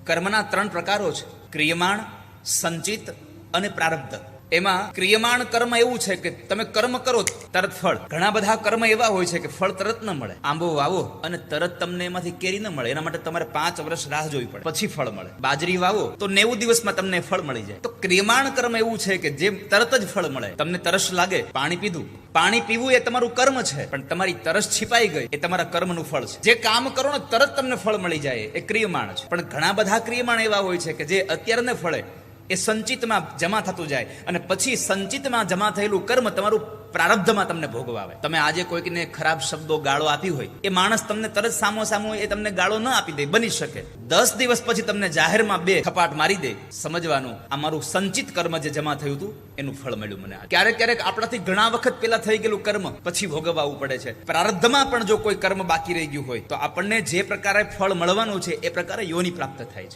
કર્મના 3 પ્રકારો છે: ક્રિયમાણ, સંચિત અને પ્રારબ્ધ. એમાં ક્રિયમાણ કર્મ એવું છે કે તમે કર્મ કરો તરત ફળ. ઘણા બધા કર્મ એવા હોય છે કે ફળ તરત ન મળે. આંબો વાવો અને તરત તમને એમાંથી કેરી ન મળે, એના માટે તમારે 5 વર્ષ રાહ જોવી પડે, પછી ફળ મળે. બાજરી વાવો તો 90 દિવસમાં તમને ફળ મળી જાય. તો ક્રિયમાણ કર્મ એવું છે કે જે તરત જ ફળ મળે. તમને તરસ લાગે, પાણી પીધું. પાણી પીવું એ તમારું કર્મ છે, પણ તમારી તરસ छिपाઈ ગઈ એ તમારા કર્મનું ફળ છે. જે કામ કરો ને તરત તમને ફળ મળી જાય એ ક્રિયમાણ છે. પણ ઘણા બધા ક્રિયમાણ એવા હોય છે કે જે અત્યારે ન ફળે, એ સંચિતમાં જમા થતું જાય અને પછી સંચિતમાં જમા થયેલું કર્મ તમારું પ્રારબ્ધમાં તમને ભોગવા આવે. તમે આજે કોઈકને ખરાબ શબ્દો ગાળો આપી હોય, એ માણસ તમને તરત સામો એ તમને ગાળો ન આપી દે, બની શકે. 10 દિવસ પછી તમને જાહેરમાં 2 થપાટ મારી દે. સમજવાનું, આ મારું સંચિત કર્મ જે જમા થયું હતું એનું ફળ મળ્યું મને. ક્યારેક આપણાથી ઘણા વખત પહેલા થઈ ગયેલું કર્મ પછી ભોગવવું પડે છે. પ્રારબ્ધમાં પણ જો કોઈ કર્મ બાકી રહી ગયું હોય તો આપણને જે પ્રકારે ફળ મળવાનું છે એ પ્રકારે યોનિ પ્રાપ્ત થાય છે.